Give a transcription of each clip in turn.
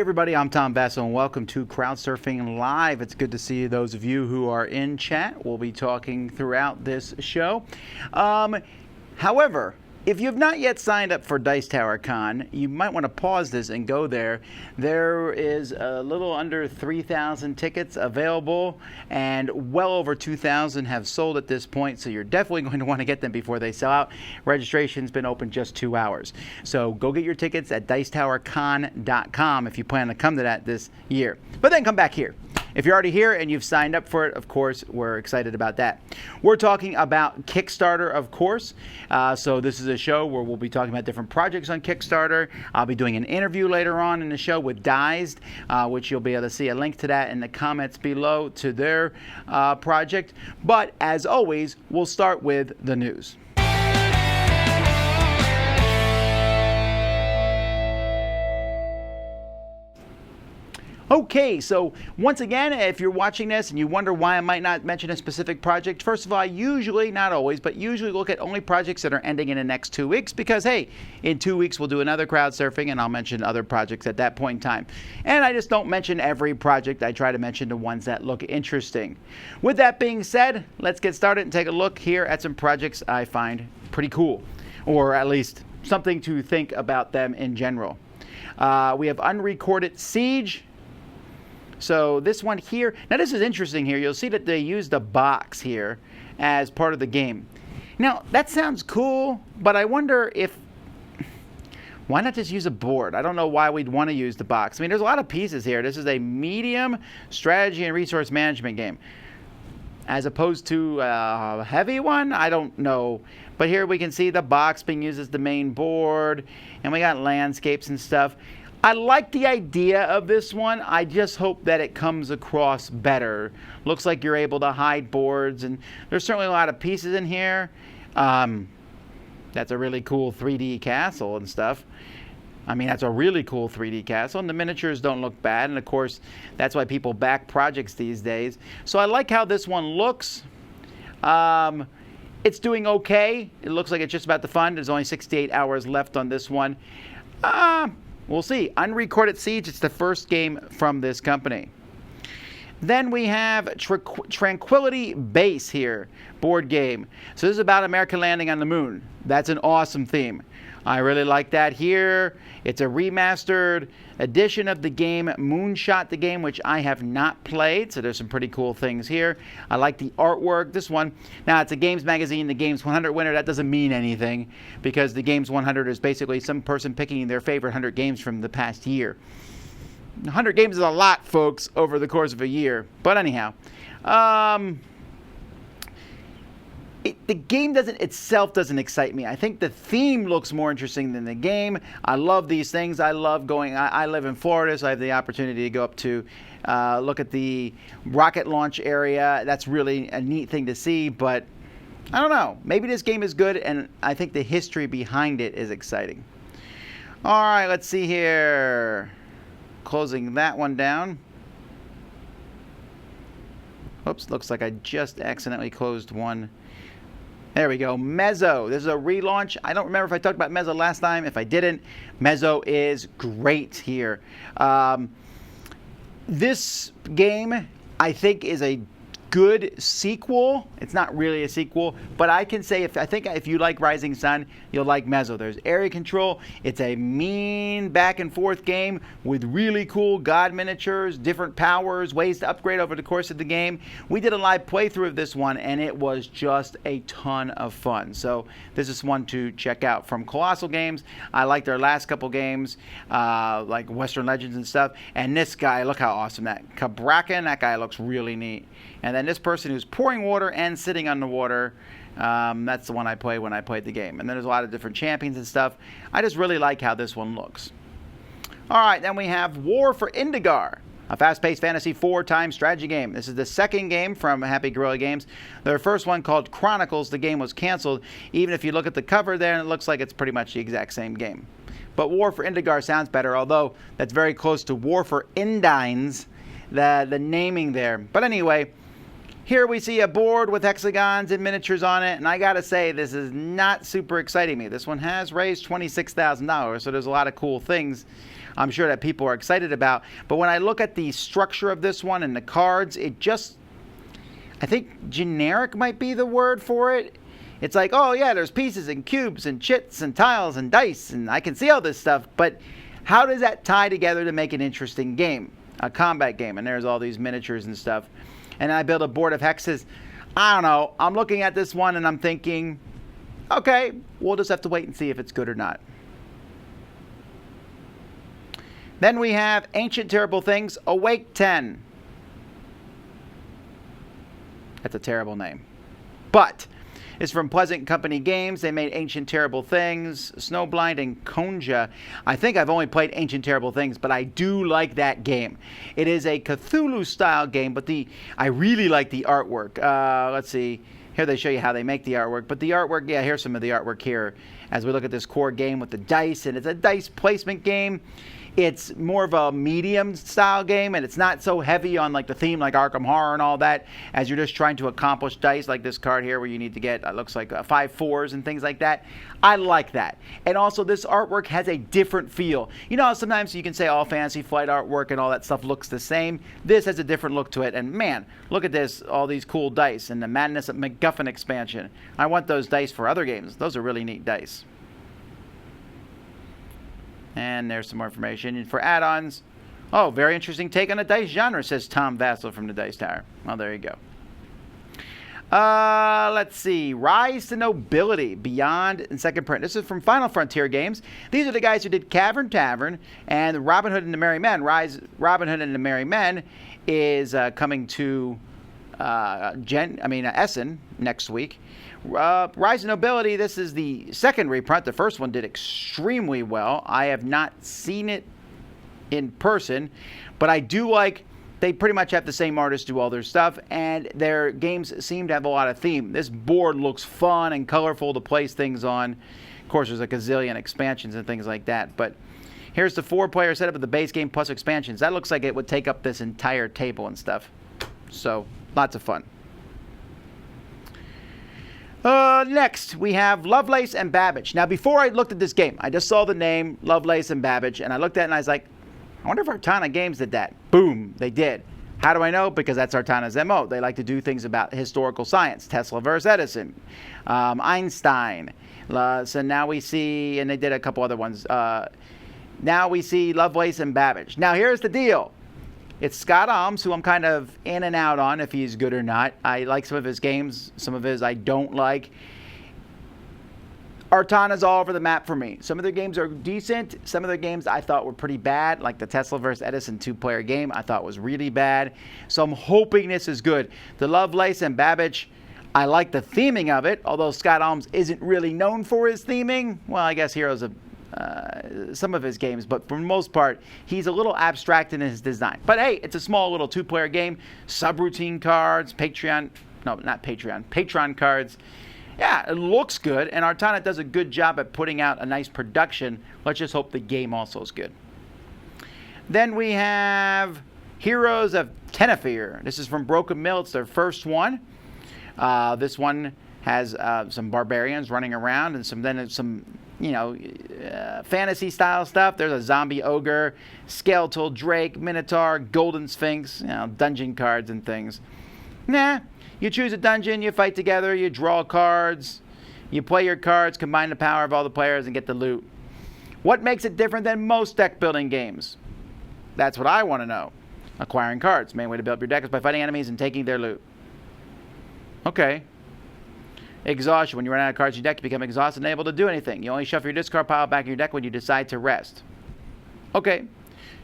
everybody, I'm Tom Basso and welcome to Crowdsurfing Live. It's good to see those of you who are in chat. We'll be talking throughout this show. However, if you have not yet signed up for Dice Tower Con, you might want to pause this and go there. There is a little under 3,000 tickets available, and well over 2,000 have sold at this point, so you're definitely going to want to get them before they sell out. Registration's been open just 2 hours. So go get your tickets at dicetowercon.com if you plan to come to that this year. But then come back here. If you're already here and you've signed up for it, of course, we're excited about that. We're talking about Kickstarter, of course. So this is a show where we'll be talking about different projects on Kickstarter. I'll be doing an interview later on in the show with Dized, which you'll be able to see a link to that in the comments below to their project. But as always, we'll start with the news. Okay, so once again, if you're watching this and you wonder why I might not mention a specific project, first of all, I usually, not always, but usually look at only projects that are ending in the next 2 weeks because, hey, in 2 weeks we'll do another Crowdsurfing and I'll mention other projects at that point in time. And I just don't mention every project. I try to mention the ones that look interesting. With that being said, let's get started and take a look here at some projects I find pretty cool, or at least something to think about them in general. We have Unrecorded Siege. So this one here, now this is interesting here. You'll see that they used a box here as part of the game. Now, that sounds cool, but I wonder if, why not just use a board? I don't know why we'd want to use the box. I mean, there's a lot of pieces here. This is a medium strategy and resource management game. As opposed to a heavy one, I don't know. But here we can see the box being used as the main board, and we got landscapes and stuff. I like the idea of this one. I just hope that it comes across better. Looks like you're able to hide boards, and there's certainly a lot of pieces in here. That's a really cool 3D castle and stuff. I mean, that's a really cool 3D castle, and the miniatures don't look bad, and of course, that's why people back projects these days. So I like how this one looks. It's doing okay. It looks like it's just about to fund. There's only 68 hours left on this one. We'll see. Unrecorded Siege, it's the first game from this company. Then we have Tranquility Base here, board game. So this is about America landing on the moon. That's an awesome theme. I really like that here. It's a remastered edition of the game, Moonshot the game, which I have not played. So there's some pretty cool things here. I like the artwork. This one, now it's a Games Magazine, the Games 100 winner. That doesn't mean anything because the Games 100 is basically some person picking their favorite 100 games from the past year. 100 games is a lot, folks, over the course of a year. But anyhow, the game itself doesn't excite me. I think the theme looks more interesting than the game. I love these things. I love going. I live in Florida, so I have the opportunity to go up to look at the rocket launch area. That's really a neat thing to see, but I don't know. Maybe this game is good, and I think the history behind it is exciting. All right, let's see here. Closing that one down. Oops, looks like I just accidentally closed one. There we go. Mezzo. This is a relaunch. I don't remember if I talked about Mezzo last time. If I didn't, Mezzo is great here. This game, I think, is a good sequel. It's not really a sequel, but I can say I think if you like Rising Sun, you'll like Mezzo. There's area control. It's a mean back and forth game with really cool god miniatures, different powers, ways to upgrade over the course of the game. We did a live playthrough of this one, and it was just a ton of fun. So this is one to check out from Colossal Games. I like their last couple games, like Western Legends and stuff. And this guy, look how awesome that Cabrakan. That guy looks really neat. And then this person who's pouring water and sitting on the water, that's the one I played when I played the game. And then there's a lot of different champions and stuff. I just really like how this one looks. All right, then we have War for Indigar, a fast-paced fantasy 4-time strategy game. This is the second game from Happy Gorilla Games. Their first one, called Chronicles, the game was canceled. Even if you look at the cover there, it looks like it's pretty much the exact same game. But War for Indigar sounds better, although that's very close to War for Indines, the naming there. But anyway, here we see a board with hexagons and miniatures on it, and I gotta say, this is not super exciting me. This one has raised $26,000, so there's a lot of cool things. I'm sure that people are excited about. But when I look at the structure of this one and the cards, it just, I think generic might be the word for it. It's like, oh yeah, there's pieces and cubes and chits and tiles and dice, and I can see all this stuff, but how does that tie together to make an interesting game, a combat game? And there's all these miniatures and stuff. And I build a board of hexes. I don't know. I'm looking at this one and I'm thinking, okay, we'll just have to wait and see if it's good or not. Then we have Ancient Terrible Things, Awake 10. That's a terrible name. But it's from Pleasant Company Games. They made Ancient Terrible Things, Snowblind, and Konja. I think I've only played Ancient Terrible Things, but I do like that game. It is a Cthulhu-style game, but I really like the artwork. Let's see. Here they show you how they make the artwork. But the artwork, yeah, here's some of the artwork here as we look at this core game with the dice. And it's a dice placement game. It's more of a medium style game, and it's not so heavy on like the theme like Arkham Horror and all that, as you're just trying to accomplish dice like this card here where you need to get, looks like 5 4s and things like that. I like that. And also this artwork has a different feel. You know, sometimes you can say all Fantasy Flight artwork and all that stuff looks the same. This has a different look to it, and man, look at this, all these cool dice and the Madness of MacGuffin expansion. I want those dice for other games. Those are really neat dice. And there's some more information. And for add-ons, oh, very interesting take on the dice genre, says Tom Vassell from the Dice Tower. Well, there you go. Let's see. Rise to Nobility, Beyond and Second Print. This is from Final Frontier Games. These are the guys who did Cavern Tavern and Robin Hood and the Merry Men. Robin Hood and the Merry Men is coming to Essen next week. Rise of Nobility, this is the second reprint. The first one did extremely well. I have not seen it in person, but I do like, they pretty much have the same artists do all their stuff, and their games seem to have a lot of theme. This board looks fun and colorful to place things on. Of course, there's a gazillion expansions and things like that, but here's the 4-player setup of the base game plus expansions. That looks like it would take up this entire table and stuff. So, lots of fun. Next, we have Lovelace and Babbage. Now, before I looked at this game, I just saw the name, Lovelace and Babbage, and I looked at it and I was like, I wonder if Artana Games did that. Boom, they did. How do I know? Because that's Artana's MO. They like to do things about historical science. Tesla versus Edison, Einstein. So now we see, and they did a couple other ones. Now we see Lovelace and Babbage. Now, here's the deal. It's Scott Alms, who I'm kind of in and out on if he's good or not. I like some of his games. Some of his I don't like. Artana's all over the map for me. Some of their games are decent. Some of their games I thought were pretty bad, like the Tesla vs. Edison 2-player game I thought was really bad. So I'm hoping this is good. The Lovelace and Babbage, I like the theming of it, although Scott Alms isn't really known for his theming. Well, I guess Heroes of some of his games, but for the most part, he's a little abstract in his design. But hey, it's a small little 2-player game. Subroutine cards, Patron cards. Yeah, it looks good, and Artana does a good job at putting out a nice production. Let's just hope the game also is good. Then we have Heroes of Tenna. This is from Broken Mill. It's their first one. This one has some barbarians running around and some fantasy style stuff. There's a zombie ogre, skeletal drake, minotaur, golden sphinx, dungeon cards and things. You choose a dungeon, you fight together, you draw cards, you play your cards, combine the power of all the players and get the loot. What makes it different than most deck building games? That's what I want to know. Acquiring cards. Main way to build your deck is by fighting enemies and taking their loot. Okay. Exhaustion. When you run out of cards in your deck, you become exhausted and unable to do anything. You only shuffle your discard pile back in your deck when you decide to rest. Okay.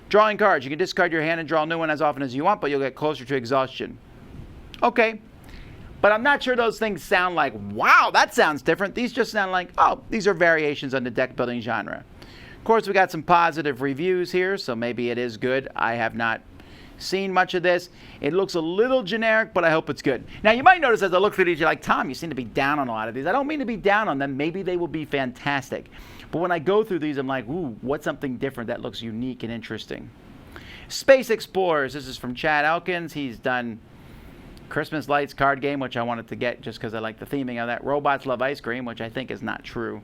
Drawing cards. You can discard your hand and draw a new one as often as you want, but you'll get closer to exhaustion. Okay. But I'm not sure those things sound like, wow, that sounds different. These just sound like, oh, these are variations on the deck building genre. Of course, we got some positive reviews here, so maybe it is good. I have not seen much of this. It looks a little generic, but I hope it's good. Now, you might notice as I look through these, you're like, Tom, you seem to be down on a lot of these. I don't mean to be down on them. Maybe they will be fantastic. But when I go through these, I'm like, ooh, what's something different that looks unique and interesting? Space Explorers. This is from Chad Elkins. He's done Christmas Lights card game, which I wanted to get just because I like the theming of that. Robots Love Ice Cream, which I think is not true.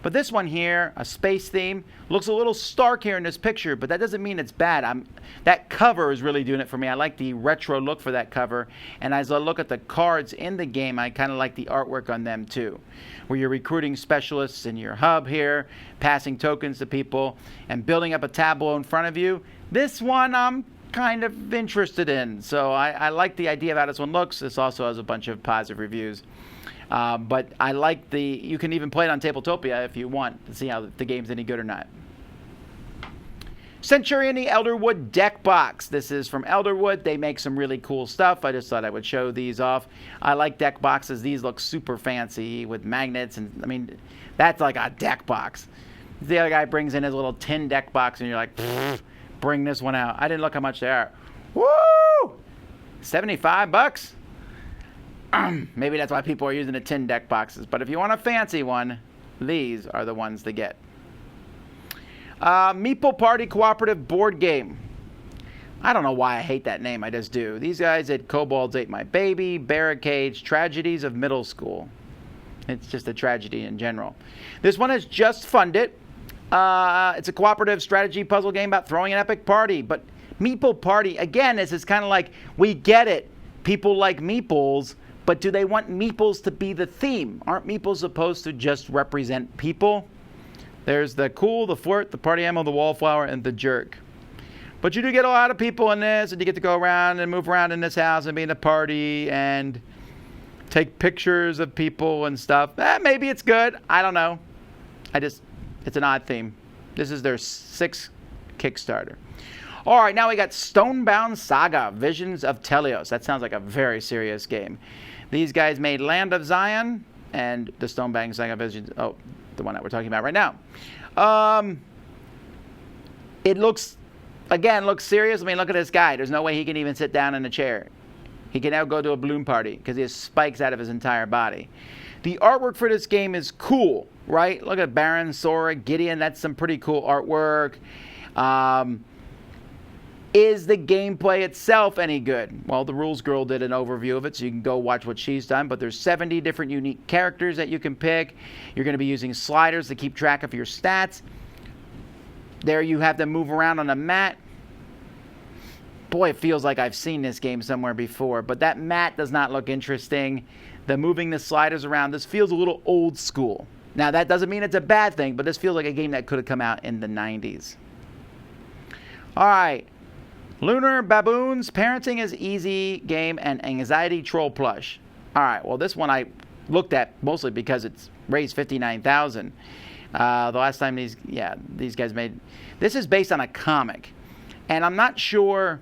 But this one here, a space theme, looks a little stark here in this picture, but that doesn't mean it's bad. That cover is really doing it for me. I like the retro look for that cover. And as I look at the cards in the game, I kind of like the artwork on them too, where you're recruiting specialists in your hub here, passing tokens to people, and building up a tableau in front of you. This one I'm kind of interested in. So I like the idea of how this one looks. This also has a bunch of positive reviews. But I like you can even play it on Tabletopia if you want to see how the game's any good or not. Centurion the Elderwood deck box. This is from Elderwood. They make some really cool stuff. I just thought I would show these off. I like deck boxes. These look super fancy with magnets. And I mean, that's like a deck box. The other guy brings in his little tin deck box and you're like, bring this one out. I didn't look how much they are. Woo! $75? Maybe that's why people are using the tin deck boxes. But if you want a fancy one, these are the ones to get. Meeple Party cooperative board game. I don't know why I hate that name. I just do. These guys at Kobolds Ate My Baby, Barricades, Tragedies of Middle School. It's just a tragedy in general. This one is just funded. It's a cooperative strategy puzzle game about throwing an epic party. But Meeple Party, again, this is kind of like, we get it. People like meeples. But do they want meeples to be the theme? Aren't meeples supposed to just represent people? There's the cool, the flirt, the party animal, the wallflower, and the jerk. But you do get a lot of people in this, and you get to go around and move around in this house and be in a party and take pictures of people and stuff. Maybe it's good. I don't know. It's an odd theme. This is their 6th Kickstarter. All right, now we got Stonebound Saga, Visions of Teleos. That sounds like a very serious game. These guys made Land of Zion and the Stonebound Saga Visions. Oh, the one that we're talking about right now. It looks serious. I mean, look at this guy. There's no way he can even sit down in a chair. He can now go to a balloon party because he has spikes out of his entire body. The artwork for this game is cool, right? Look at Baron, Sora, Gideon. That's some pretty cool artwork. Is the gameplay itself any good? Well, the Rules Girl did an overview of it, so you can go watch what she's done. But there's 70 different unique characters that you can pick. You're going to be using sliders to keep track of your stats. There you have to move around on a mat. Boy, it feels like I've seen this game somewhere before. But that mat does not look interesting. The moving the sliders around, this feels a little old school. Now, that doesn't mean it's a bad thing, but this feels like a game that could have come out in the 90s. All right. Lunar Baboons, Parenting is Easy game, and Anxiety Troll Plush. All right, well, this one I looked at mostly because it's raised $59,000. The last time these guys made... This is based on a comic, and I'm not sure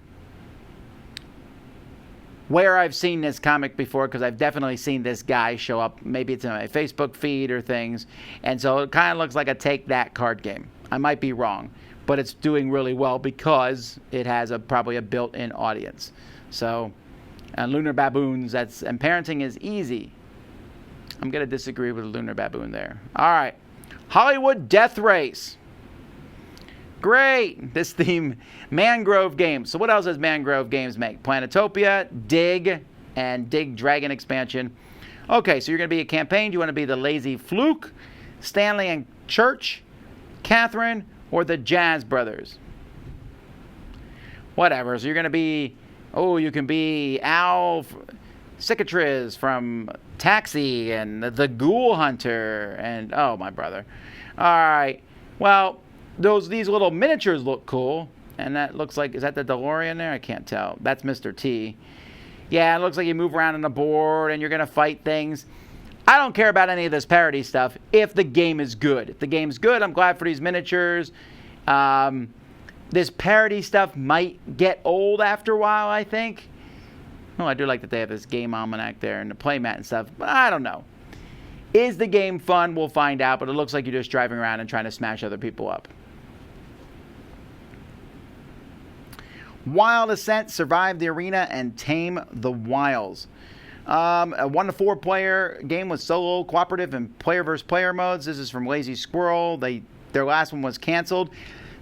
where I've seen this comic before because I've definitely seen this guy show up. Maybe it's in my Facebook feed or things, and so it kind of looks like a Take That card game. I might be wrong. But it's doing really well because it has probably a built-in audience. So, Lunar Baboons, and Parenting is Easy. I'm going to disagree with Lunar Baboon there. All right. Hollywood Death Race. Great. This theme, Mangrove Games. So what else does Mangrove Games make? Planetopia, Dig, and Dig Dragon expansion. Okay, so you're going to be a campaign. You want to be the Lazy Fluke, Stanley and Church, Catherine, or the Jazz Brothers. Whatever. So you're going to be, you can be Al Cicatriz from Taxi and the Ghoul Hunter and, my brother. All right. Well, these little miniatures look cool. And that looks like, is that the DeLorean there? I can't tell. That's Mr. T. Yeah, it looks like you move around on the board and you're going to fight things. I don't care about any of this parody stuff if the game is good. If the game's good, I'm glad for these miniatures. This parody stuff might get old after a while, I think. Well, I do like that they have this game almanac there and the playmat and stuff, but I don't know. Is the game fun? We'll find out, but it looks like you're just driving around and trying to smash other people up. Wild Ascent, Survive the Arena, and Tame the Wilds. A 1 to 4 player game with solo, cooperative, and player versus player modes. This is from Lazy Squirrel. Their last one was canceled.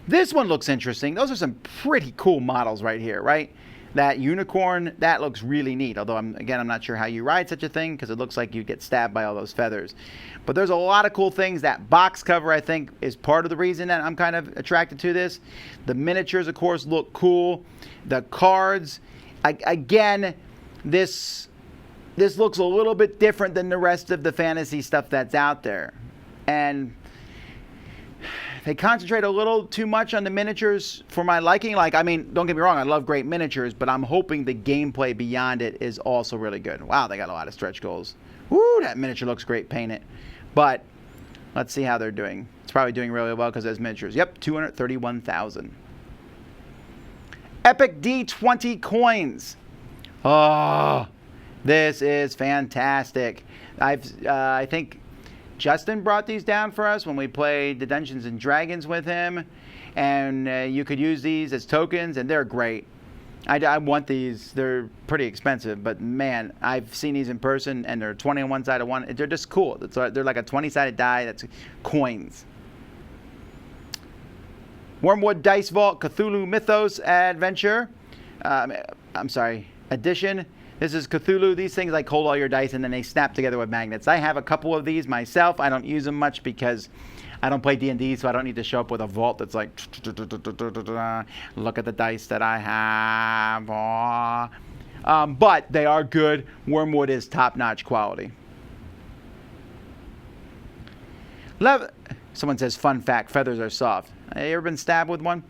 This one looks interesting. Those are some pretty cool models right here, right? That unicorn, that looks really neat. Although, I'm not sure how you ride such a thing because it looks like you get stabbed by all those feathers. But there's a lot of cool things. That box cover, I think, is part of the reason that I'm kind of attracted to this. The miniatures, of course, look cool. The cards, again, this looks a little bit different than the rest of the fantasy stuff that's out there. And they concentrate a little too much on the miniatures for my liking. Like, I mean, don't get me wrong, I love great miniatures, but I'm hoping the gameplay beyond it is also really good. Wow, they got a lot of stretch goals. Woo, that miniature looks great painted. But let's see how they're doing. It's probably doing really well because there's miniatures. Yep, 231,000. Epic D20 coins. Oh, this is fantastic. I think Justin brought these down for us when we played the Dungeons and Dragons with him, and you could use these as tokens, and they're great. I want these. They're pretty expensive, but man, I've seen these in person, and they're 20 on one side of one. They're just cool. They're like a 20-sided die that's coins. Wormwood Dice Vault Cthulhu Mythos Adventure. Edition. This is Cthulhu. These things like hold all your dice and then they snap together with magnets. I have a couple of these myself. I don't use them much because I don't play D&D, so I don't need to show up with a vault that's like, look at the dice that I have. But they are good. Wormwood is top-notch quality. Someone says, fun fact, feathers are soft. Have you ever been stabbed with one?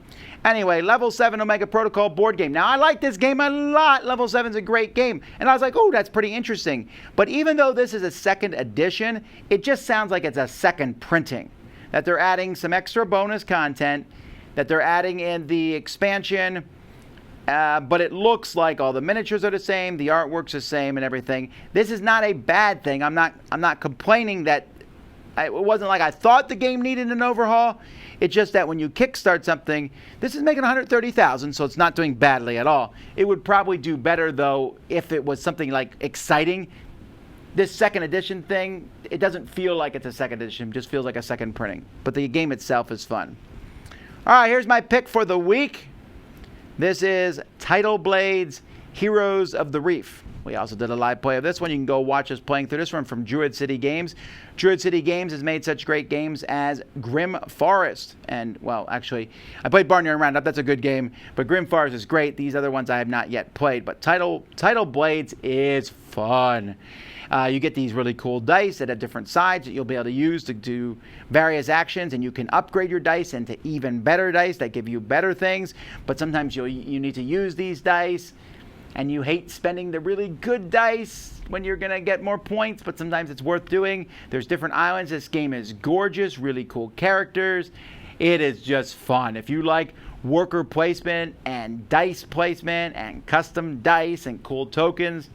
Anyway, Level 7 Omega Protocol board game. Now, I like this game a lot. Level 7's a great game. And I was like, oh, that's pretty interesting. But even though this is a second edition, it just sounds like it's a second printing. That they're adding some extra bonus content, that they're adding in the expansion, but it looks like all the miniatures are the same, the artwork's the same and everything. This is not a bad thing. I'm not complaining that it wasn't like I thought the game needed an overhaul. It's just that when you kickstart something, this is making 130,000, so it's not doing badly at all. It would probably do better, though, if it was something like exciting. This second edition thing, it doesn't feel like it's a second edition. It just feels like a second printing. But the game itself is fun. All right, here's my pick for the week. This is Tidal Blade's Heroes of the Reef. We also did a live play of this one. You can go watch us playing through this one from Druid City Games. Druid City Games has made such great games as Grim Forest. And, well, actually, I played Barnyard Roundup. That's a good game. But Grim Forest is great. These other ones I have not yet played. But Tidal Blades is fun. You get these really cool dice that have different sides that you'll be able to use to do various actions, and you can upgrade your dice into even better dice that give you better things. But sometimes you need to use these dice, and you hate spending the really good dice when you're going to get more points, but sometimes it's worth doing. There's different islands. This game is gorgeous, really cool characters. It is just fun. If you like worker placement and dice placement and custom dice and cool tokens,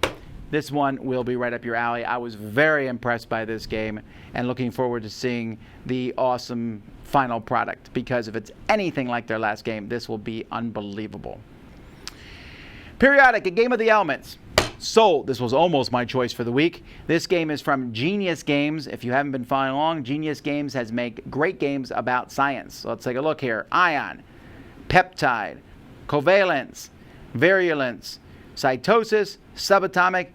this one will be right up your alley. I was very impressed by this game and looking forward to seeing the awesome final product, because if it's anything like their last game, this will be unbelievable. Periodic, a game of the elements. Sold. This was almost my choice for the week. This game is from Genius Games. If you haven't been following along, Genius Games has made great games about science. So let's take a look here. Ion, peptide, covalence, virulence, cytosis, subatomic,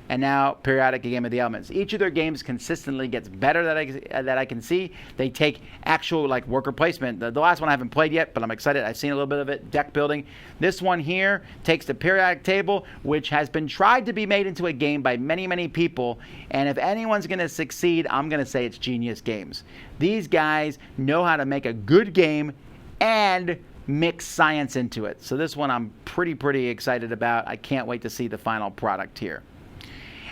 and now Periodic, a game of the elements. Each of their games consistently gets better that I can see. They take actual like worker placement. The last one I haven't played yet, but I'm excited. I've seen a little bit of it. Deck building. This one here takes the periodic table, which has been tried to be made into a game by many, many people. And if anyone's going to succeed, I'm going to say it's Genius Games. These guys know how to make a good game and mix science into it. So this one I'm pretty excited about. I can't wait to see the final product here.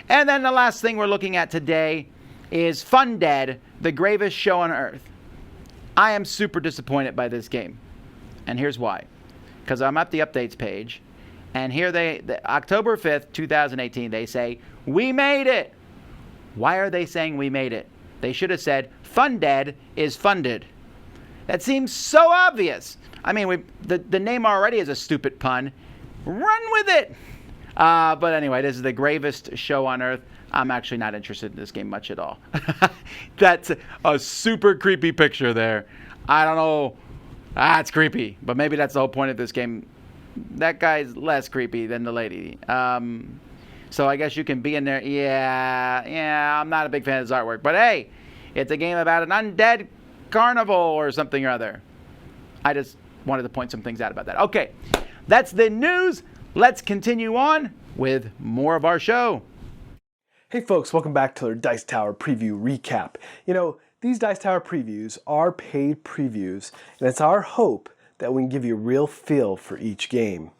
And then the last thing we're looking at today is Fun Dead, the gravest show on earth. I am super disappointed by this game. And here's why. Because I'm at the updates page, and here October 5th, 2018, they say, we made it. Why are they saying we made it? They should have said, Fun Dead is funded. That seems so obvious. I mean, the name already is a stupid pun. Run with it. But anyway, this is the gravest show on earth. I'm actually not interested in this game much at all. That's a super creepy picture there. I don't know. It's creepy. But maybe that's the whole point of this game. that guy's less creepy than the lady. So I guess you can be in there. Yeah, I'm not a big fan of his artwork. But hey, it's a game about an undead carnival or something or other. I just wanted to point some things out about that. Okay, that's the news. Let's continue on with more of our show. Hey folks, welcome back to our Dice Tower preview recap. You know, these Dice Tower previews are paid previews, and it's our hope that we can give you a real feel for each game.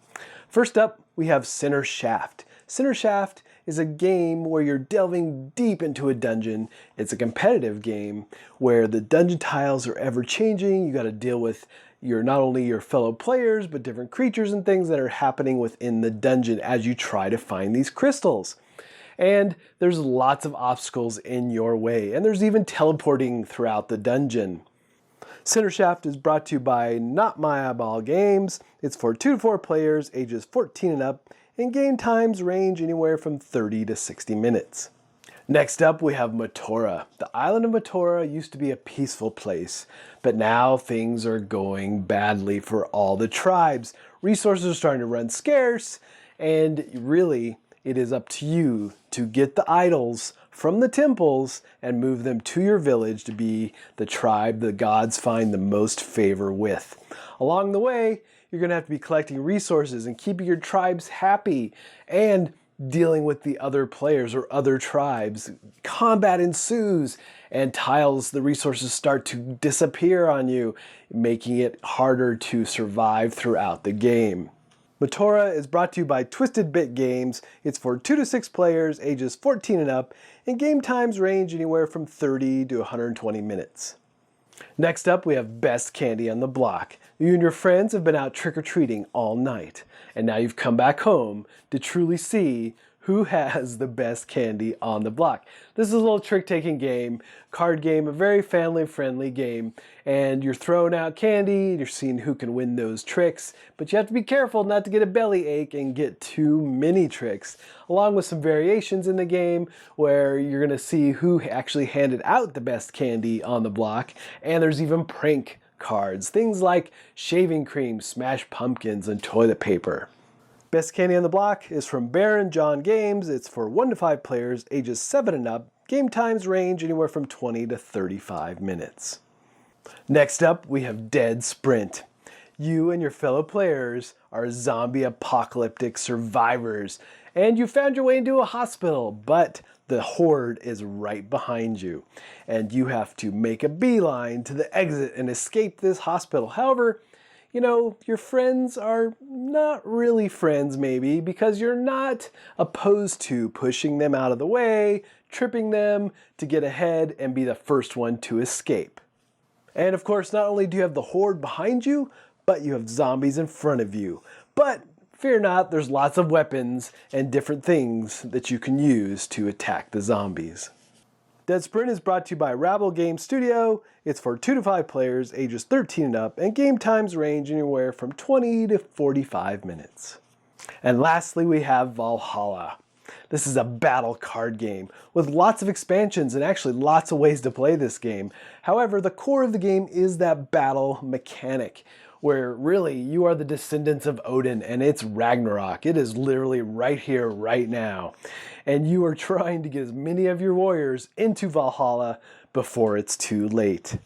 First up, we have Sinner Shaft. Sinner Shaft is a game where you're delving deep into a dungeon. It's a competitive game where the dungeon tiles are ever changing. You got to deal with not only your fellow players, but different creatures and things that are happening within the dungeon as you try to find these crystals. And there's lots of obstacles in your way, and there's even teleporting throughout the dungeon. Sinner Shaft is brought to you by Not My Eyeball Games. It's for 2 to 4 players, ages 14 and up, and game times range anywhere from 30 to 60 minutes. Next up, we have Matora. The island of Matora used to be a peaceful place, but now things are going badly for all the tribes. Resources are starting to run scarce, and really, it is up to you to get the idols from the temples and move them to your village to be the tribe the gods find the most favor with. Along the way, you're going to have to be collecting resources and keeping your tribes happy and dealing with the other players or other tribes. Combat ensues and the resources start to disappear on you, making it harder to survive throughout the game. Matora is brought to you by Twisted Bit Games. It's for 2 to 6 players, ages 14 and up, and game times range anywhere from 30 to 120 minutes. Next up, we have Best Candy on the Block. You and your friends have been out trick-or-treating all night, and now you've come back home to truly see who has the best candy on the block. This is a little trick-taking game, card game, a very family-friendly game, and you're throwing out candy, you're seeing who can win those tricks, but you have to be careful not to get a bellyache and get too many tricks, along with some variations in the game where you're going to see who actually handed out the best candy on the block, and there's even prank cards, things like shaving cream, smashed pumpkins, and toilet paper. Best Candy on the Block is from Bear and John Games. It's for 1 to 5 players, ages 7 and up. Game times range anywhere from 20 to 35 minutes. Next up, we have Dead Sprint. You and your fellow players are zombie apocalyptic survivors, and you found your way into a hospital, but the horde is right behind you, and you have to make a beeline to the exit and escape this hospital. However, you know, your friends are not really friends maybe because you're not opposed to pushing them out of the way, tripping them to get ahead and be the first one to escape. And of course, not only do you have the horde behind you, but you have zombies in front of you. But fear not, there's lots of weapons and different things that you can use to attack the zombies. Dead Sprint is brought to you by Rabble Game Studio. It's for 2 to 5 players, ages 13 and up, and game times range anywhere from 20 to 45 minutes. And lastly, we have Valhalla. This is a battle card game with lots of expansions and actually lots of ways to play this game. However, the core of the game is that battle mechanic, where really you are the descendants of Odin and it's Ragnarok. It is literally right here, right now. And you are trying to get as many of your warriors into Valhalla before it's too late.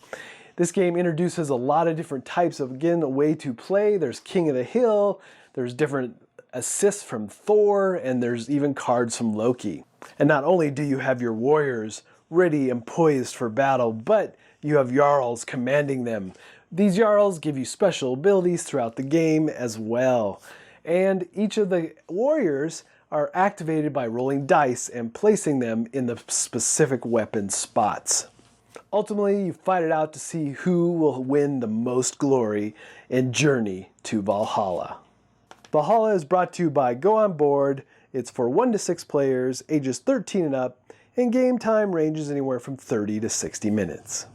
This game introduces a lot of different types of, again, a way to play. There's King of the Hill, there's different assists from Thor, and there's even cards from Loki. And not only do you have your warriors ready and poised for battle, but you have Jarls commanding them. These Jarls give you special abilities throughout the game as well. And each of the warriors are activated by rolling dice and placing them in the specific weapon spots. Ultimately, you fight it out to see who will win the most glory and journey to Valhalla. Valhalla is brought to you by Go On Board. It's for 1 to 6 players, ages 13 and up, and game time ranges anywhere from 30 to 60 minutes.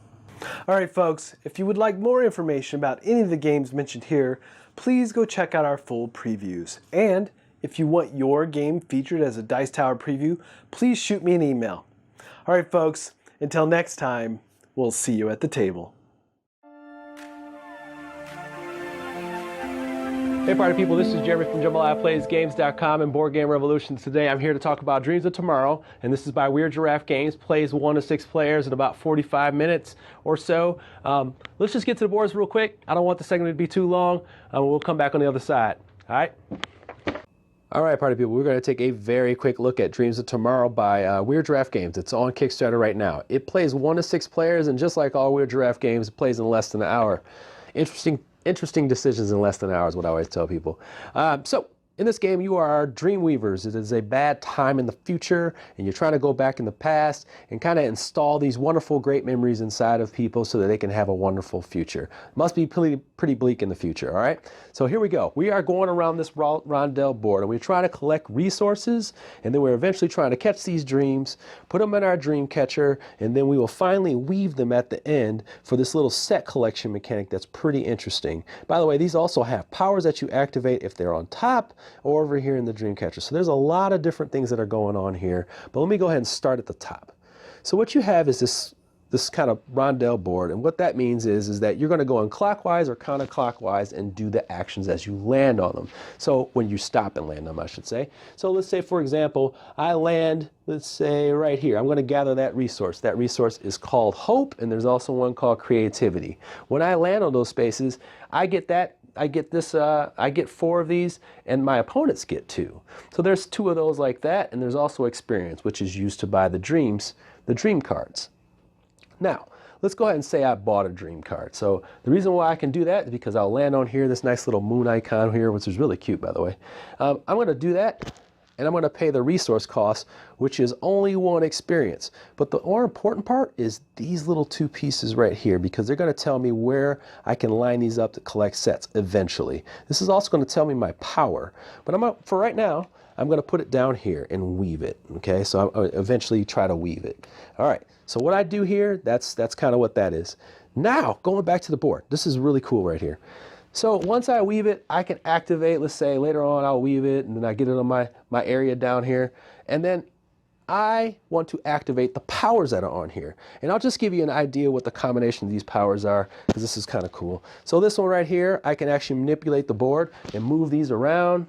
Alright folks, if you would like more information about any of the games mentioned here, please go check out our full previews. And if you want your game featured as a Dice Tower preview, please shoot me an email. Alright folks, until next time, we'll see you at the table. Hey party people, this is Jeremy from JambalIPlaysGames.com and Board Game Revolution. Today I'm here to talk about Dreams of Tomorrow, and this is by Weird Giraffe Games. Plays 1 to 6 players in about 45 minutes or so. Let's just get to the boards real quick. I don't want the segment to be too long. We'll come back on the other side. All right, party people, we're going to take a very quick look at Dreams of Tomorrow by Weird Giraffe Games. It's on Kickstarter right now. It plays 1 to 6 players, and just like all Weird Giraffe Games, it plays in less than an hour. Interesting decisions in less than an hour is what I always tell people. So in this game, you are dream weavers. It is a bad time in the future, and you're trying to go back in the past and kind of install these wonderful, great memories inside of people so that they can have a wonderful future. Must be pretty bleak in the future, all right? So here we go. We are going around this rondel board, and we're trying to collect resources, and then we're eventually trying to catch these dreams, put them in our dream catcher, and then we will finally weave them at the end for this little set collection mechanic that's pretty interesting. By the way, these also have powers that you activate if they're on top or over here in the dream catcher. So there's a lot of different things that are going on here, but let me go ahead and start at the top. So what you have is this kind of rondel board, and what that means is that you're going to go in clockwise or counterclockwise and do the actions as you land on them. So when you stop and land them, I should say. So let's say, for example, I land, let's say right here. I'm going to gather that resource. That resource is called hope, and there's also one called creativity. When I land on those spaces, I get 4 of these, and my opponents get 2. So there's 2 of those like that, and there's also experience, which is used to buy the dream cards. Now, let's go ahead and say I bought a dream card. So the reason why I can do that is because I'll land on here, this nice little moon icon here, which is really cute, by the way. I'm going to do that, and I'm going to pay the resource cost, which is only 1 experience. But the more important part is these little 2 pieces right here, because they're going to tell me where I can line these up to collect sets eventually. This is also going to tell me my power. But for right now, I'm going to put it down here and weave it. Okay, so I'll eventually try to weave it. All right, so what I do here, that's kind of what that is. Now, going back to the board, this is really cool right here. So once I weave it, I can activate, let's say later on I'll weave it, and then I get it on my area down here. And then I want to activate the powers that are on here. And I'll just give you an idea what the combination of these powers are, because this is kind of cool. So this one right here, I can actually manipulate the board and move these around.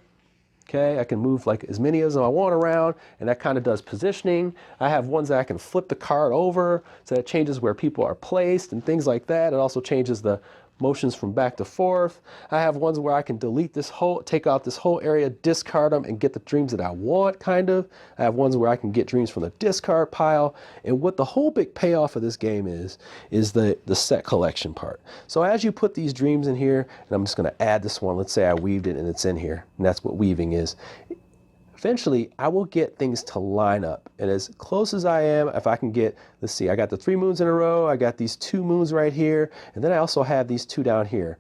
Okay, I can move like as many as I want around, and that kind of does positioning. I have ones that I can flip the card over, so that changes where people are placed and things like that. It also changes the motions from back to forth. I have ones where I can delete take out this whole area, discard them, and get the dreams that I want, kind of. I have ones where I can get dreams from the discard pile. And what the whole big payoff of this game is the set collection part. So as you put these dreams in here, and I'm just going to add this one. Let's say I weaved it and it's in here, and that's what weaving is. Eventually, I will get things to line up. And as close as I am, if I can get, let's see, I got the 3 moons in a row, I got these 2 moons right here, and then I also have these 2 down here.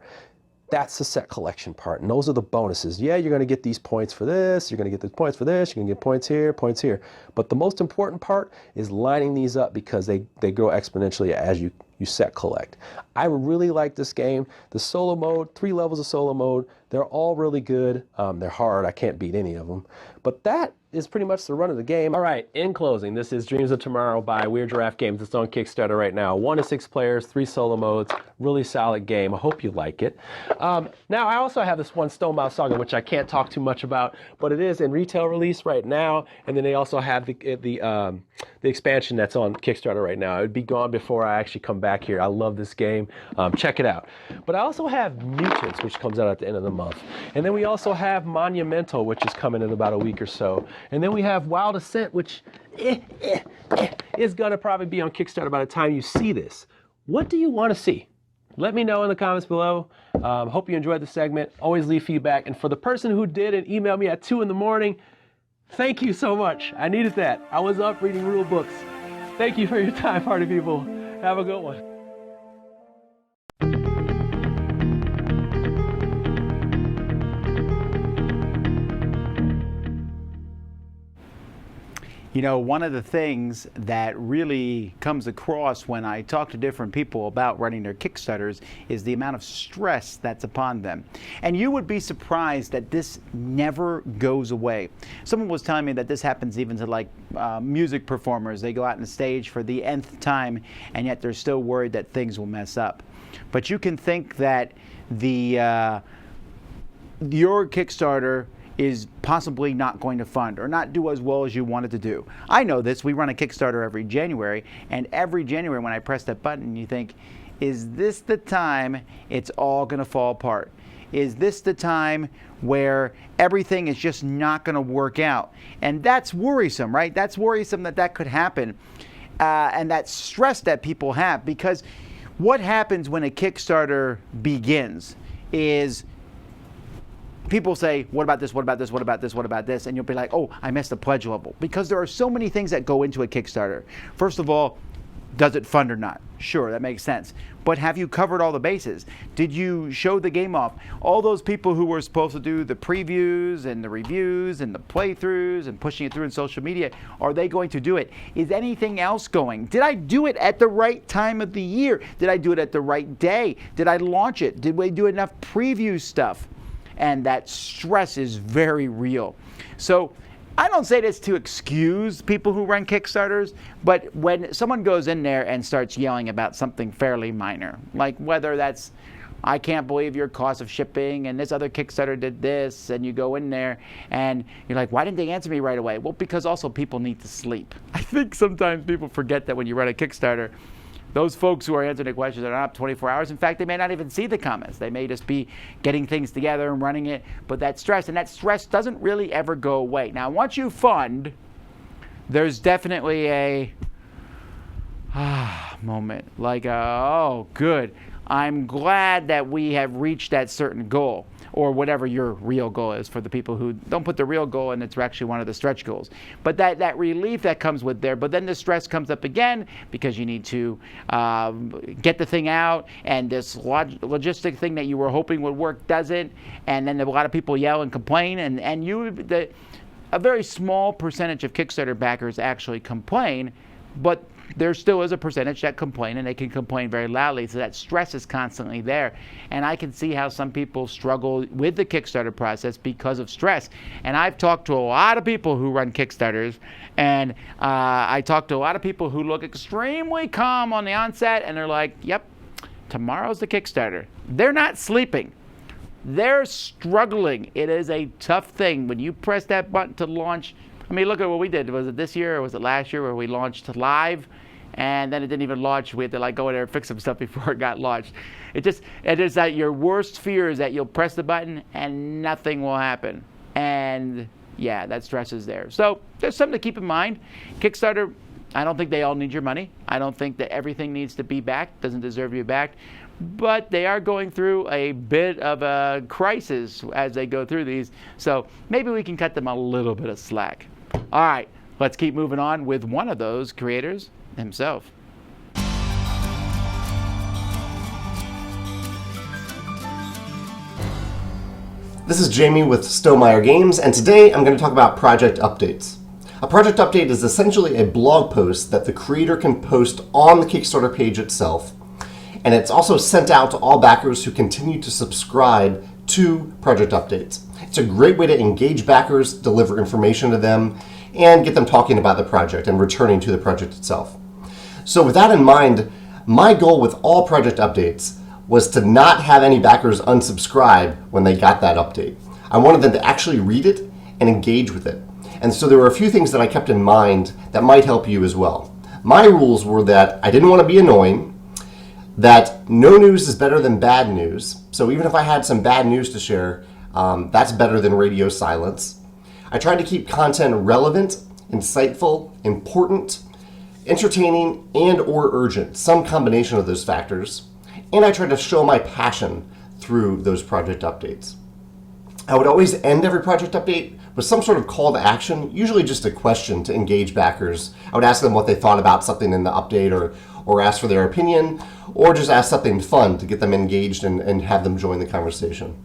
That's the set collection part, and those are the bonuses. Yeah, you're going to get these points for this, you're going to get the points for this, you're going to get points here, points here. But the most important part is lining these up, because they grow exponentially as you set collect. I really like this game. The solo mode, 3 levels of solo mode, they're all really good. They're hard, I can't beat any of them. But that is pretty much the run of the game. All right, in closing, this is Dreams of Tomorrow by Weird Giraffe Games. It's on Kickstarter right now. 1 to 6 players, 3 solo modes, really solid game. I hope you like it. Now, I also have this one Stonebound Saga, which I can't talk too much about, but it is in retail release right now, and then they also have the expansion that's on Kickstarter right now. It would be gone before I actually come back here. I love this game. Check it out. But I also have Mutants, which comes out at the end of the month. And then we also have Monumental, which is coming in about a week or so. And then we have Wild Ascent, which is going to probably be on Kickstarter by the time you see this. What do you want to see? Let me know in the comments below. Hope you enjoyed the segment. Always leave feedback. And for the person who did and emailed me at 2 in the morning, thank you so much. I needed that. I was up reading rule books. Thank you for your time, party people. Have a good one. You know, one of the things that really comes across when I talk to different people about running their Kickstarters is the amount of stress that's upon them. And you would be surprised that this never goes away. Someone was telling me that this happens even to like music performers. They go out on the stage for the nth time, and yet they're still worried that things will mess up. But you can think that the your Kickstarter is possibly not going to fund or not do as well as you wanted to do. I know this. We run a Kickstarter every January, and every January when I press that button, you think, is this the time it's all going to fall apart? Is this the time where everything is just not going to work out? And that's worrisome, right? That's worrisome that could happen. And that stress that people have, because what happens when a Kickstarter begins is people say, what about this, what about this, what about this, what about this? And you'll be like, oh, I missed the pledge level. Because there are so many things that go into a Kickstarter. First of all, does it fund or not? Sure, that makes sense. But have you covered all the bases? Did you show the game off? All those people who were supposed to do the previews and the reviews and the playthroughs and pushing it through in social media, are they going to do it? Is anything else going? Did I do it at the right time of the year? Did I do it at the right day? Did I launch it? Did we do enough preview stuff? And that stress is very real. So I don't say this to excuse people who run Kickstarters, but when someone goes in there and starts yelling about something fairly minor, like whether that's, I can't believe your cost of shipping and this other Kickstarter did this, and you go in there and you're like, why didn't they answer me right away? Well, because also people need to sleep. I think sometimes people forget that when you run a Kickstarter, those folks who are answering the questions are not up 24 hours. In fact, they may not even see the comments. They may just be getting things together and running it. But that stress doesn't really ever go away. Now, once you fund, there's definitely a moment. Like, oh, good. I'm glad that we have reached that certain goal, or whatever your real goal is for the people who don't put the real goal in. It's actually one of the stretch goals. But that relief that comes with there, but then the stress comes up again because you need to get the thing out, and this logistic thing that you were hoping would work doesn't, and then a lot of people yell and complain, and a very small percentage of Kickstarter backers actually complain, but there still is a percentage that complain, and they can complain very loudly, so that stress is constantly there. And I can see how some people struggle with the Kickstarter process because of stress. And I've talked to a lot of people who run Kickstarters, and I talked to a lot of people who look extremely calm on the onset, and they're like, yep, tomorrow's the Kickstarter. They're not sleeping. They're struggling. It is a tough thing. When you press that button to launch, I mean, look at what we did. Was it this year or was it last year where we launched live, and then it didn't even launch? We had to go in there and fix some stuff before it got launched. It is that your worst fear is that you'll press the button and nothing will happen. And yeah, that stress is there. So there's something to keep in mind. Kickstarter, I don't think they all need your money. I don't think that everything needs to be backed, doesn't deserve to be backed. But they are going through a bit of a crisis as they go through these. So maybe we can cut them a little bit of slack. All right, let's keep moving on with one of those creators himself. This is Jamie with Stonemaier Games, and today I'm going to talk about project updates. A project update is essentially a blog post that the creator can post on the Kickstarter page itself, and it's also sent out to all backers who continue to subscribe to project updates. It's a great way to engage backers, deliver information to them, and get them talking about the project and returning to the project itself. So with that in mind, my goal with all project updates was to not have any backers unsubscribe when they got that update. I wanted them to actually read it and engage with it. And so there were a few things that I kept in mind that might help you as well. My rules were that I didn't want to be annoying, that no news is better than bad news. So even if I had some bad news to share, that's better than radio silence. I tried to keep content relevant, insightful, important, entertaining, and or urgent, some combination of those factors. And I tried to show my passion through those project updates. I would always end every project update with some sort of call to action, usually just a question to engage backers. I would ask them what they thought about something in the update, or ask for their opinion, or just ask something fun to get them engaged and have them join the conversation.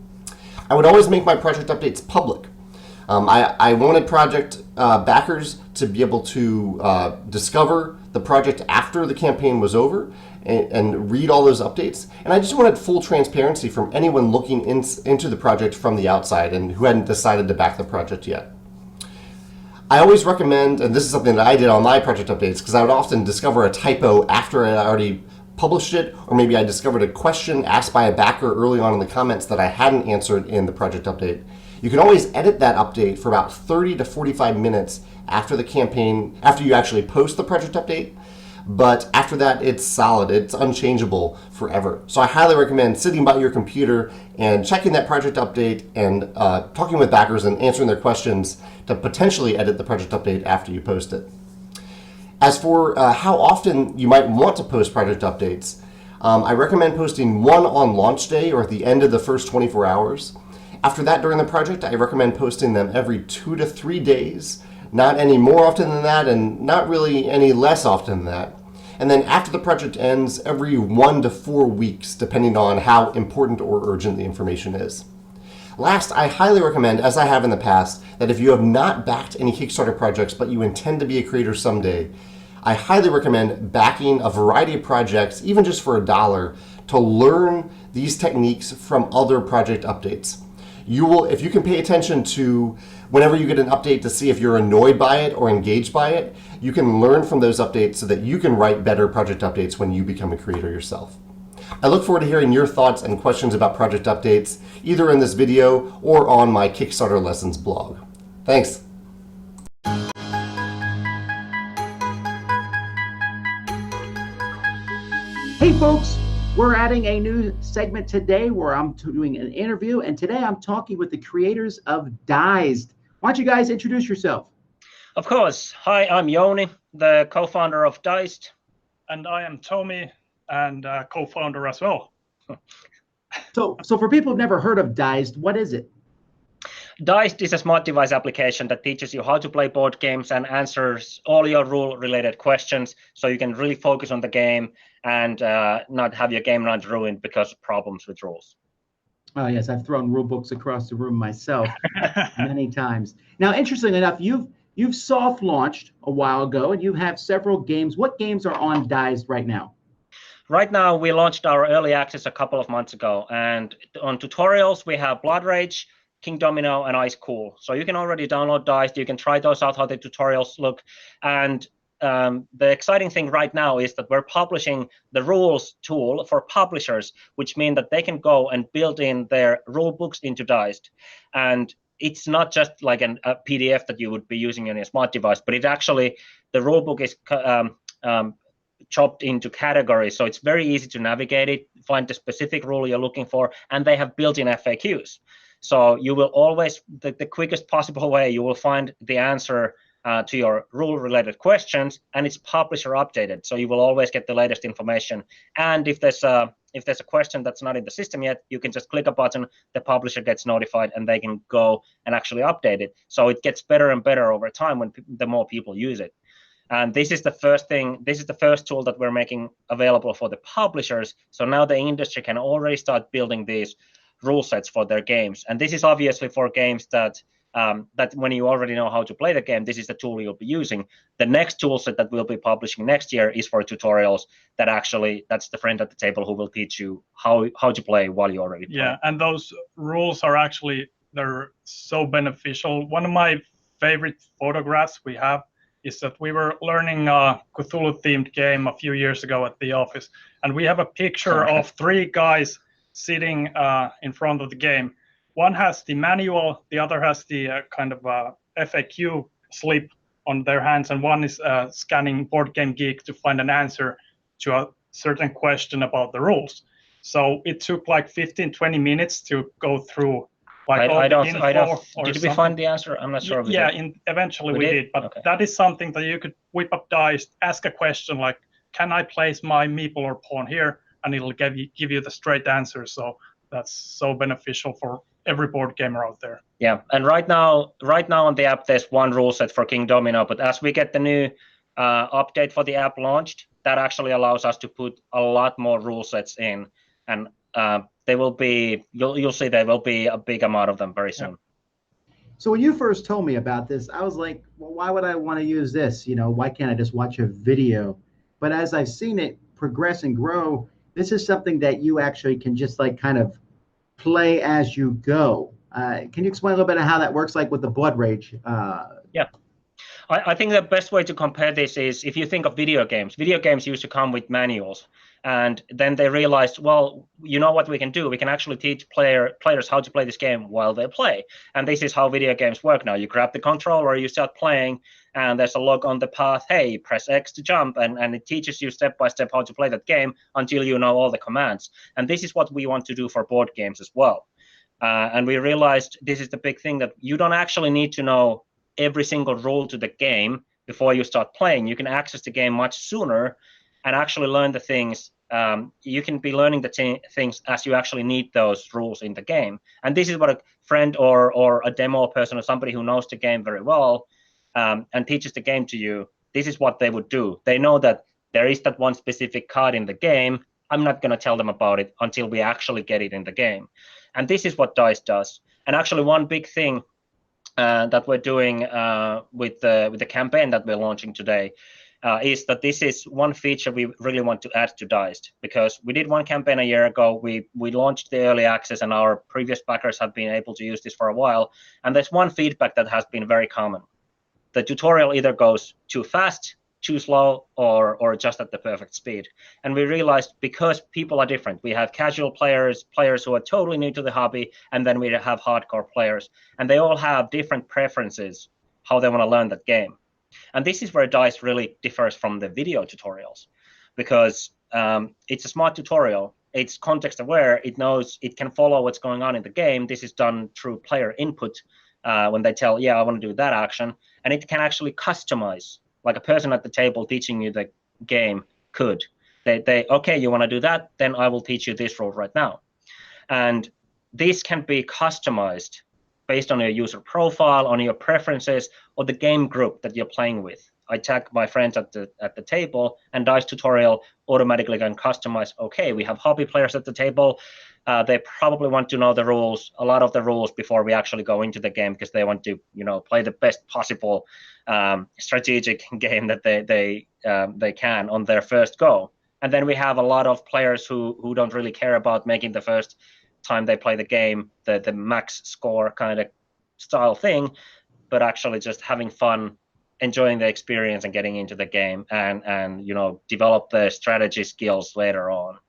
I would always make my project updates public. I wanted project backers to be able to discover the project after the campaign was over and read all those updates. And I just wanted full transparency from anyone looking into the project from the outside and who hadn't decided to back the project yet. I always recommend, and this is something that I did on my project updates, because I would often discover a typo after I already published it, or maybe I discovered a question asked by a backer early on in the comments that I hadn't answered in the project update, you can always edit that update for about 30 to 45 minutes after the campaign, after you actually post the project update. But after that, it's solid. It's unchangeable forever. So I highly recommend sitting by your computer and checking that project update and talking with backers and answering their questions to potentially edit the project update after you post it. As for how often you might want to post project updates, I recommend posting one on launch day or at the end of the first 24 hours. After that, during the project, I recommend posting them every 2 to 3 days. Not any more often than that, and not really any less often than that. And then after the project ends, every 1 to 4 weeks, depending on how important or urgent the information is. Last, I highly recommend, as I have in the past, that if you have not backed any Kickstarter projects but you intend to be a creator someday, I highly recommend backing a variety of projects, even just for $1, to learn these techniques from other project updates. You will, if you can pay attention to whenever you get an update to see if you're annoyed by it or engaged by it, you can learn from those updates so that you can write better project updates when you become a creator yourself. I look forward to hearing your thoughts and questions about project updates, either in this video or on my Kickstarter Lessons blog. Thanks. Hey folks, we're adding a new segment today where I'm doing an interview, and today I'm talking with the creators of Dized. Why don't you guys introduce yourself? Of course. Hi, I'm Joni, the co-founder of Dized. And I am Tommy, and co-founder as well. So for people who've never heard of Dized, what is it? Dized is a smart device application that teaches you how to play board games and answers all your rule-related questions, so you can really focus on the game and not have your game night ruined because of problems with rules. Oh yes, I've thrown rule books across the room myself many times. Now, interestingly enough, you've soft launched a while ago, and you have several games. What games are on Dized right now? Right now, we launched our early access a couple of months ago, and on tutorials we have Blood Rage, King Domino, and Ice Cool. So you can already download Dized. You can try those out, how the tutorials look. And the exciting thing right now is that we're publishing the rules tool for publishers, which means that they can go and build in their rule books into Dized. And it's not just like a PDF that you would be using on your smart device, but it actually, the rule book is chopped into categories. So it's very easy to navigate it, find the specific rule you're looking for, and they have built-in FAQs. So you will always, the quickest possible way, you will find the answer to your rule-related questions, and it's publisher updated. So you will always get the latest information. And if there's a question that's not in the system yet, you can just click a button, the publisher gets notified, and they can go and actually update it. So it gets better and better over time when the more people use it. And this is the first thing, this is the first tool that we're making available for the publishers. So now the industry can already start building these rule sets for their games. And this is obviously for games that when you already know how to play the game, this is the tool you'll be using. The next tool set that we'll be publishing next year is for tutorials that actually, that's the friend at the table who will teach you how to play while you already play. Yeah, and those rules are actually, they're so beneficial. One of my favorite photographs we have is that we were learning a Cthulhu-themed game a few years ago at the office, and we have a picture of 3 guys sitting in front of the game. One has the manual, the other has the kind of FAQ slip on their hands, and one is scanning Board Game Geek to find an answer to a certain question about the rules. So it took like 15-20 minutes to go through like did we find the answer? I'm not sure. Yeah, eventually we did, but okay. That is something that you could whip up Dized, ask a question like, can I place my meeple or pawn here? And it'll give you the straight answer. So that's so beneficial for every board gamer out there. Yeah, and right now on the app, there's one rule set for King Domino, but as we get the new update for the app launched, that actually allows us to put a lot more rule sets in, and they will be, you'll see there will be a big amount of them very soon. Yeah. So when you first told me about this, I was like, well, why would I want to use this? You know, why can't I just watch a video? But as I've seen it progress and grow, this is something that you actually can just like kind of play as you go. Can you explain a little bit of how that works, like with the Blood Rage? Yeah. I think the best way to compare this is if you think of video games. Video games used to come with manuals, and then they realized, well, you know what we can do? We can actually teach players how to play this game while they play. And this is how video games work now. You grab the controller, you start playing, and there's a log on the path. Hey, press X to jump, and it teaches you step by step how to play that game until you know all the commands. And this is what we want to do for board games as well. And we realized this is the big thing, that you don't actually need to know every single rule to the game before you start playing. You can access the game much sooner and actually learn the things. You can be learning the things as you actually need those rules in the game. And this is what a friend or a demo person or somebody who knows the game very well and teaches the game to you, this is what they would do. They know that there is that one specific card in the game. I'm not going to tell them about it until we actually get it in the game. And this is what Dized does. And actually one big thing that we're doing with the campaign that we're launching today is that this is one feature we really want to add to Dized, because we did one campaign a year ago. We launched the early access, and our previous backers have been able to use this for a while. And there's one feedback that has been very common. The tutorial either goes too fast, too slow, or just at the perfect speed. And we realized, because people are different, we have casual players who are totally new to the hobby, and then we have hardcore players, and they all have different preferences how they want to learn that game. And this is where Dized really differs from the video tutorials, because it's a smart tutorial. It's context aware. It knows, it can follow what's going on in the game. This is done through player input when they tell, yeah, I want to do that action, and it can actually customize, like a person at the table teaching you the game could. They okay, you want to do that? Then I will teach you this rule right now. And this can be customized based on your user profile, on your preferences, or the game group that you're playing with. I tag my friends at the table, and Dized tutorial automatically can customize. Okay, we have hobby players at the table. They probably want to know the rules, a lot of the rules, before we actually go into the game, because they want to, play the best possible strategic game that they can on their first go. And then we have a lot of players who don't really care about making the first time they play the game the max score kind of style thing, but actually just having fun, enjoying the experience, and getting into the game, and develop the strategy skills later on.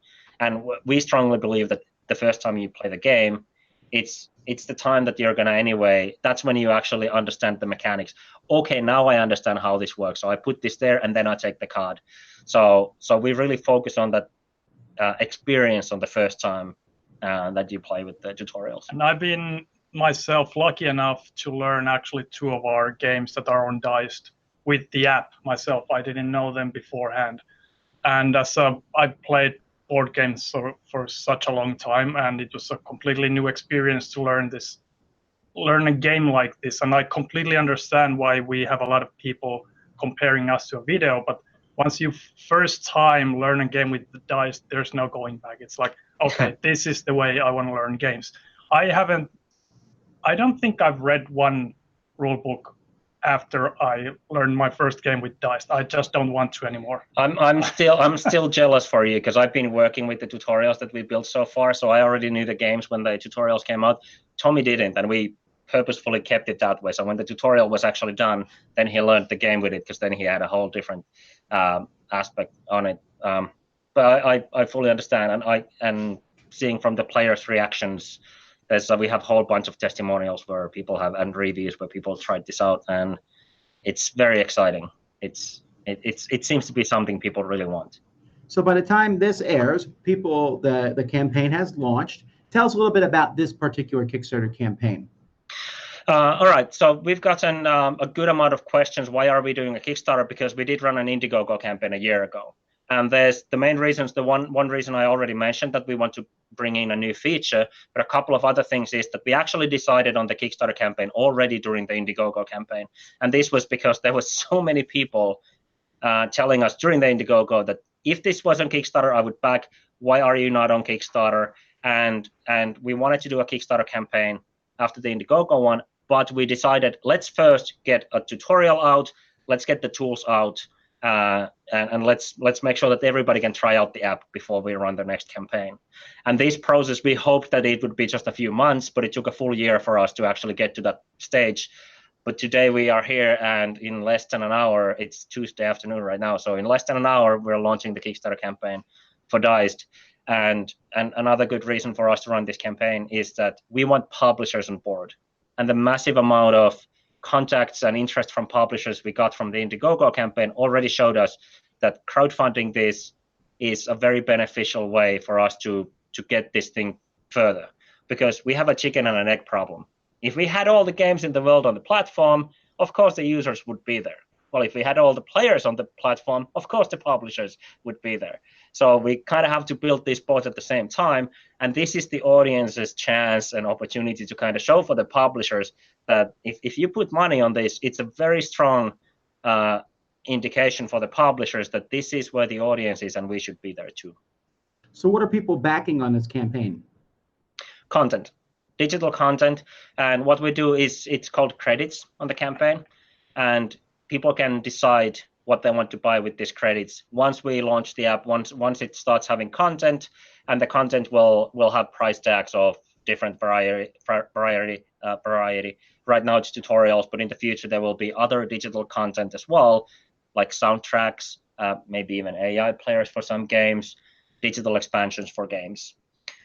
And we strongly believe that the first time you play the game, it's the time that you're gonna anyway. That's when you actually understand the mechanics. Okay, now I understand how this works. So I put this there, and then I take the card. So we really focus on that experience on the first time that you play with the tutorials. And I've been myself lucky enough to learn actually 2 of our games that are on Dized with the app myself. I didn't know them beforehand. And as I played board games for such a long time, and it was a completely new experience to learn a game like this. And I completely understand why we have a lot of people comparing us to a video, but once you first time learn a game with the Dized, there's no going back. It's like, okay, this is the way I want to learn games. I don't think I've read one rule book after I learned my first game with Dized. I just don't want to anymore. I'm still jealous for you, because I've been working with the tutorials that we built so far, so I already knew the games when the tutorials came out. Tommy didn't, and we purposefully kept it that way. So when the tutorial was actually done, then he learned the game with it, because then he had a whole different aspect on it. But I fully understand, and seeing from the players' reactions, we have a whole bunch of testimonials where people have, and reviews where people tried this out, and it's very exciting. It seems to be something people really want. So by the time this airs, the campaign has launched. Tell us a little bit about this particular Kickstarter campaign. All right, so we've gotten a good amount of questions. Why are we doing a Kickstarter? Because we did run an Indiegogo campaign a year ago. And there's the main reasons. The one reason I already mentioned, that we want to bring in a new feature, but a couple of other things is that we actually decided on the Kickstarter campaign already during the Indiegogo campaign. And this was because there was so many people telling us during the Indiegogo that if this was on Kickstarter, I would back. Why are you not on Kickstarter? And we wanted to do a Kickstarter campaign after the Indiegogo one, but we decided, let's first get a tutorial out, let's get the tools out, and let's make sure that everybody can try out the app before we run the next campaign. And this process, we hoped that it would be just a few months, but it took a full year for us to actually get to that stage. But today we are here, and in less than an hour, it's Tuesday afternoon right now. So in less than an hour, we're launching the Kickstarter campaign for Dized. And another good reason for us to run this campaign is that we want publishers on board. And the massive amount of contacts and interest from publishers we got from the Indiegogo campaign already showed us that crowdfunding this is a very beneficial way for us to get this thing further, because we have a chicken and an egg problem. If we had all the games in the world on the platform, of course the users would be there. Well, if we had all the players on the platform, of course the publishers would be there. So we kind of have to build these both at the same time. And this is the audience's chance and opportunity to kind of show for the publishers that if you put money on this, it's a very strong indication for the publishers that this is where the audience is and we should be there too. So what are people backing on this campaign? Content, digital content. And what we do is it's called credits on the campaign. And people can decide what they want to buy with these credits. Once we launch the app, once it starts having content, and the content will have price tags of different variety. Right now it's tutorials, but in the future there will be other digital content as well, like soundtracks, maybe even AI players for some games, digital expansions for games.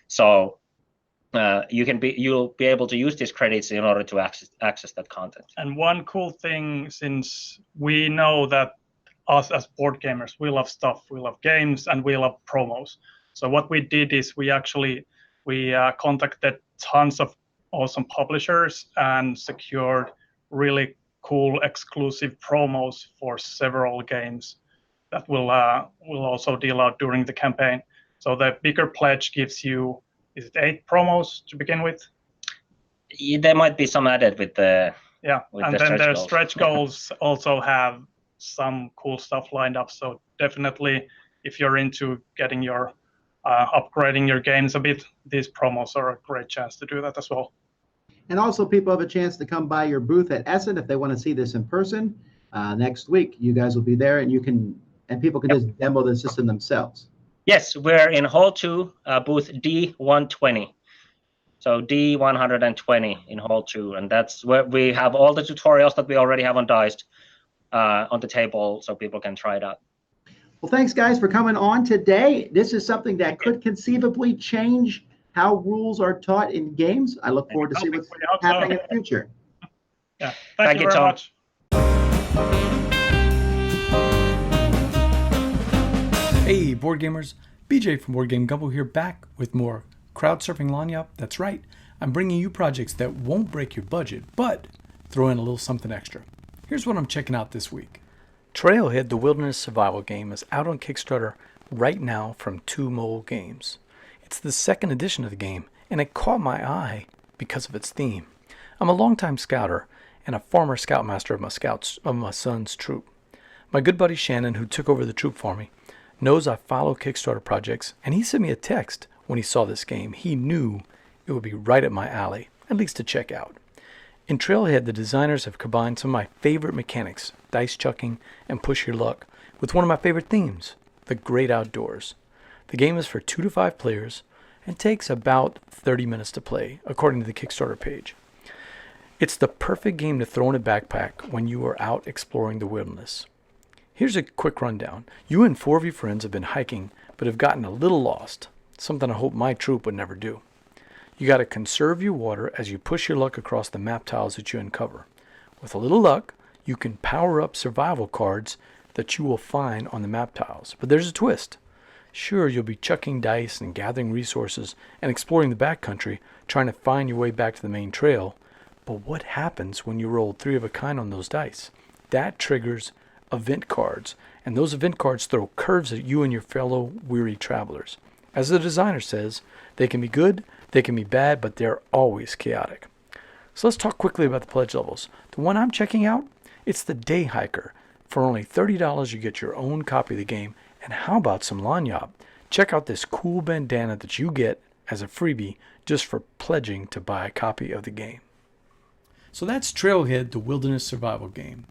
So you'll be able to use these credits in order to access that content. And one cool thing, since we know that us as board gamers, we love stuff, we love games, and we love promos. So what we did is we contacted tons of awesome publishers and secured really cool exclusive promos for several games that we'll also deal out during the campaign. So the bigger pledge gives you, is it 8 promos to begin with? There might be some added with the and then their stretch goals also have some cool stuff lined up. So definitely, if you're into getting your upgrading your games a bit, these promos are a great chance to do that as well. And also people have a chance to come by your booth at Essen if they want to see this in person. Next week, you guys will be there, and people can just demo the system themselves. Yes, we're in Hall 2, booth D120. So D120 in Hall 2, and that's where we have all the tutorials that we already have on Dized on the table, so people can try it out. Well, thanks, guys, for coming on today. This is something that could conceivably change how rules are taught in games. I look forward to see what's happening in the future. Yeah, thank you very Tom. much. Hey, board gamers. BJ from Board Game Gumbo here, back with more crowd surfing lanyap. That's right. I'm bringing you projects that won't break your budget, but throw in a little something extra. Here's what I'm checking out this week. Trailhead, the wilderness survival game, is out on Kickstarter right now from 2 Mole Games. It's the second edition of the game, and it caught my eye because of its theme. I'm a longtime scouter and a former scoutmaster of my son's troop. My good buddy Shannon, who took over the troop for me, knows I follow Kickstarter projects, and he sent me a text when he saw this game. He knew it would be right at my alley, at least to check out. In Trailhead, the designers have combined some of my favorite mechanics, dice chucking and push your luck, with one of my favorite themes, the great outdoors. The game is for 2 to 5 players and takes about 30 minutes to play, according to the Kickstarter page. It's the perfect game to throw in a backpack when you are out exploring the wilderness. Here's a quick rundown. You and 4 of your friends have been hiking, but have gotten a little lost, something I hope my troop would never do. You got to conserve your water as you push your luck across the map tiles that you uncover. With a little luck, you can power up survival cards that you will find on the map tiles. But there's a twist. Sure, you'll be chucking dice and gathering resources and exploring the backcountry, trying to find your way back to the main trail. But what happens when you roll 3 of a kind on those dice? That triggers event cards, and those event cards throw curves at you and your fellow weary travelers. As the designer says, they can be good, they can be bad, but they're always chaotic. So let's talk quickly about the pledge levels. The one I'm checking out, it's the Day Hiker. For only $30, you get your own copy of the game. And how about some lanyap? Check out this cool bandana that you get as a freebie just for pledging to buy a copy of the game. So that's Trailhead, the wilderness survival game.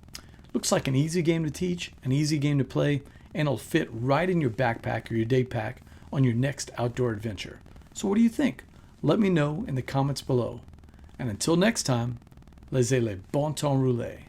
Looks like an easy game to teach, an easy game to play, and it'll fit right in your backpack or your day pack on your next outdoor adventure. So what do you think? Let me know in the comments below. And until next time, Laissez le bon temps rouler.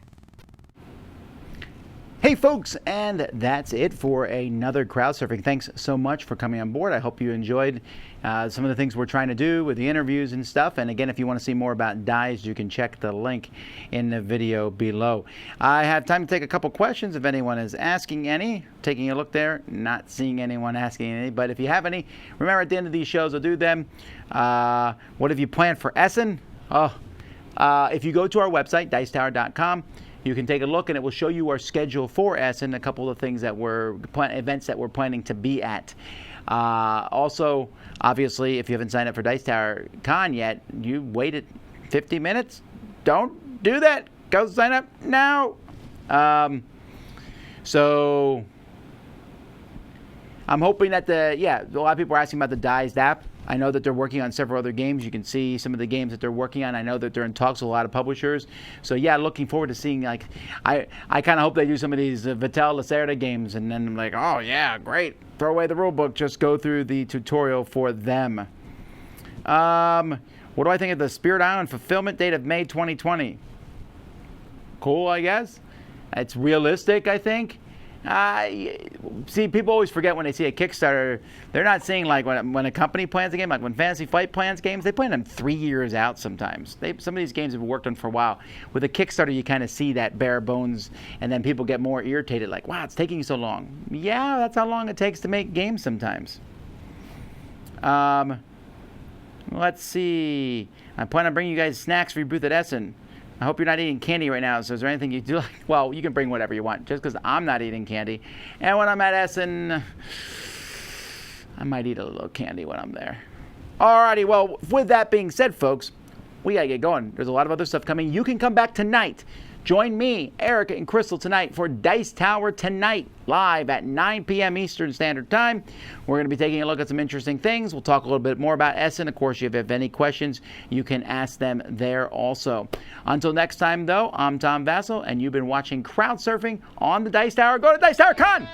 Hey folks, and that's it for another crowd surfing. Thanks so much for coming on board. I hope you enjoyed some of the things we're trying to do with the interviews and stuff. And again, if you want to see more about Dized, you can check the link in the video below. I have time to take a couple questions if anyone is asking any. Taking a look there, not seeing anyone asking any. But if you have any, remember at the end of these shows, I'll do them. What have you planned for Essen? If you go to our website, dicetower.com, you can take a look and it will show you our schedule for Essen, a couple of things that events that we're planning to be at. Also, obviously, if you haven't signed up for Dice Tower Con yet, you waited 50 minutes. Don't do that. Go sign up now. So I'm hoping that a lot of people are asking about the Dized app. I know that they're working on several other games. You can see some of the games that they're working on. I know that they're in talks with a lot of publishers. So yeah, looking forward to seeing, like, I kind of hope they do some of these Vital Lacerda games, and then I'm like, oh yeah, great. Throw away the rule book, just go through the tutorial for them. What do I think of the Spirit Island fulfillment date of May 2020? Cool, I guess. It's realistic, I think. See, people always forget when they see a Kickstarter, they're not seeing, like, when a company plans a game, like when Fantasy Flight plans games, they plan them 3 years out sometimes. Some of these games have been worked on for a while. With a Kickstarter, you kind of see that bare bones, and then people get more irritated, like, wow, it's taking so long. Yeah, that's how long it takes to make games sometimes. Let's see. I plan on bringing you guys snacks for your booth at Essen. I hope you're not eating candy right now, so is there anything you do like? Well, you can bring whatever you want, just because I'm not eating candy. And when I'm at Essen, I might eat a little candy when I'm there. Alrighty, well, with that being said, folks, we gotta get going. There's a lot of other stuff coming. You can come back tonight. Join me, Erica, and Crystal tonight for Dice Tower Tonight, live at 9 p.m. Eastern Standard Time. We're going to be taking a look at some interesting things. We'll talk a little bit more about Essen. Of course, if you have any questions, you can ask them there also. Until next time, though, I'm Tom Vassell, and you've been watching Crowd Surfing on the Dice Tower. Go to Dice Tower Con!